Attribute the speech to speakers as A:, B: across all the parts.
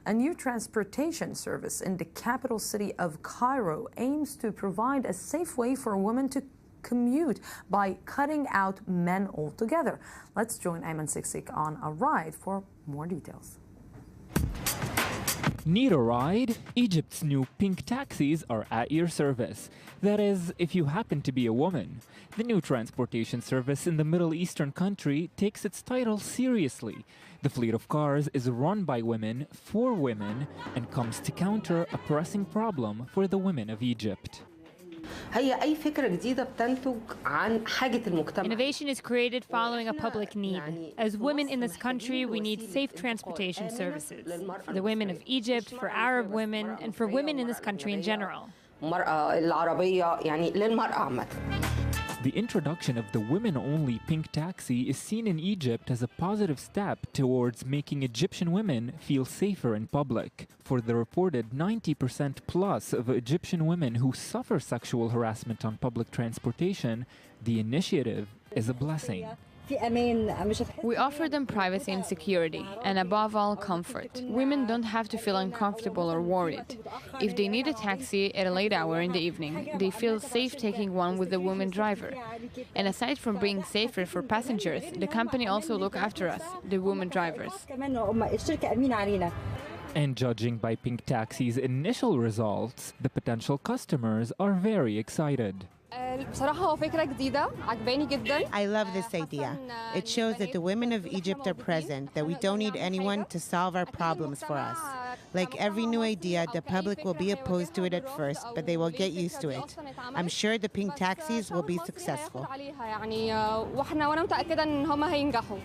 A: A new transportation service in the capital city of Cairo aims to provide a safe way for women to commute by cutting out men altogether. Let's join Ayman Siksik on a ride for more details.
B: Need a ride? Egypt's new pink taxis are at your service. That is, if you happen to be a woman. The new transportation service in the Middle Eastern country takes its title seriously. The fleet of cars is run by women, for women, and comes to counter a pressing problem for the women of Egypt.
C: Innovation is created following a public need. As women in this country, we need safe transportation services for the women of Egypt, for Arab women, and for women in this country in general.
B: The introduction of the women-only pink taxi is seen in Egypt as a positive step towards making Egyptian women feel safer in public. For the reported 90% plus of Egyptian women who suffer sexual harassment on public transportation, the initiative is a blessing.
C: We offer them privacy and security, and above all, comfort. Women don't have to feel uncomfortable or worried. If they need a taxi at a late hour in the evening, they feel safe taking one with a woman driver. And aside from being safer for passengers, the company also look after us, the women drivers.
B: And judging by Pink Taxi's initial results, the potential customers are very excited.
D: I love this idea. It shows that the women of Egypt are present, that we don't need anyone to solve our problems for us. Like every new idea, the public will be opposed to it at first, but they will get used to it. I'm sure the pink taxis will be successful.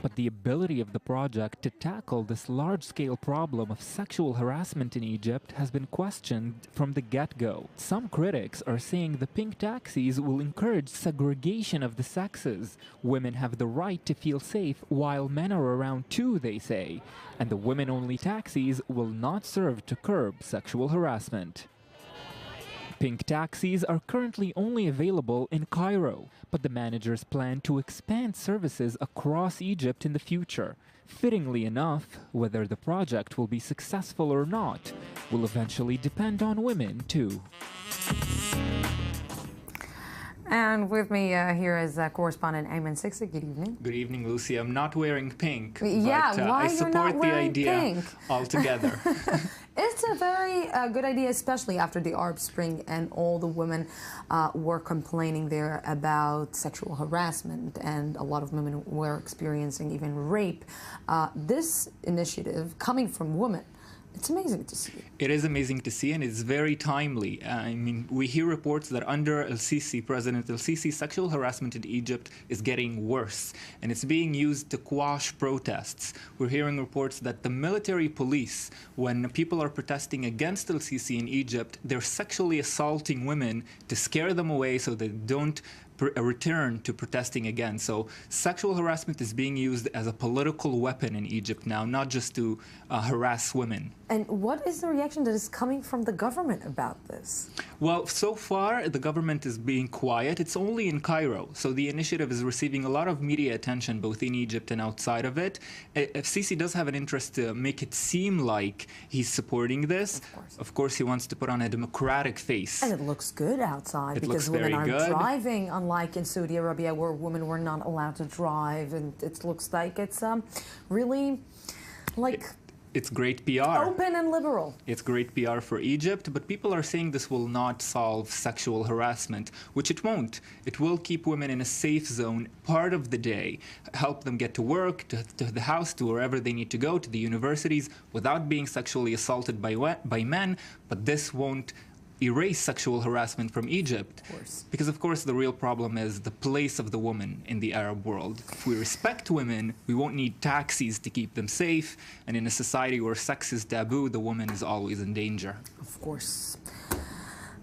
B: But the ability of the project to tackle this large-scale problem of sexual harassment in Egypt has been questioned from the get-go. Some critics are saying the pink taxis will encourage segregation of the sexes. Women have the right to feel safe while men are around too, they say. And the women-only taxis will not serve to curb sexual harassment. Pink taxis are currently only available in Cairo, but the managers plan to expand services across Egypt in the future. Fittingly enough, whether the project will be successful or not will eventually depend on women too.
A: And with me here is correspondent Ayman Siksik. Good evening.
E: Good evening, Lucy. I'm not wearing pink,
A: yeah,
E: but
A: why
E: I support the idea
A: pink?
E: altogether.
A: It's a very good idea, especially after the Arab Spring and all the women were complaining there about sexual harassment, and a lot of women were experiencing even rape. This initiative coming from women, it's amazing to see.
E: It is amazing to see, and it's very timely. I mean, we hear reports that under El-Sisi, President El-Sisi, sexual harassment in Egypt is getting worse, and it's being used to quash protests. We're hearing reports that the military police, when people are protesting against El-Sisi in Egypt, they're sexually assaulting women to scare them away so they don't return to protesting again. So sexual harassment is being used as a political weapon in Egypt now, not just to harass women.
A: And what is the reaction that is coming from the government about this?
E: Well, so far, the government is being quiet. It's only in Cairo. So the initiative is receiving a lot of media attention, both in Egypt and outside of it. Sisi does have an interest to make it seem like he's supporting this. Of course, he wants to put on a democratic face.
A: And it looks good outside because women are driving, unlike in Saudi Arabia, where women were not allowed to drive. And it looks like it's really like...
E: It's great PR.
A: Open and liberal.
E: It's great PR for Egypt, but people are saying this will not solve sexual harassment, which it won't. It will keep women in a safe zone part of the day, help them get to work, to the house, to wherever they need to go, to the universities, without being sexually assaulted by men, but this won't erase sexual harassment from Egypt. Because, of course, the real problem is the place of the woman in the Arab world. If we respect women, we won't need taxis to keep them safe. And in a society where sex is taboo, the woman is always in danger.
A: Of course.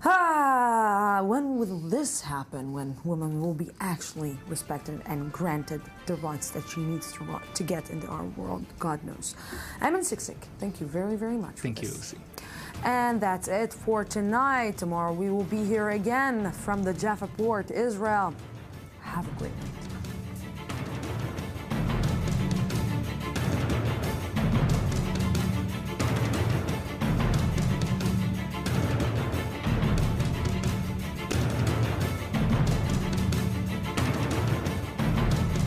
A: When will this happen, when women will be actually respected and granted the rights that she needs to get in our world? God knows. Ayman Siksik, thank you very, very much for
E: Thank you,
A: this.
E: Lucy.
A: And that's it for tonight. Tomorrow we will be here again from the Jaffa port, Israel. Have a great night.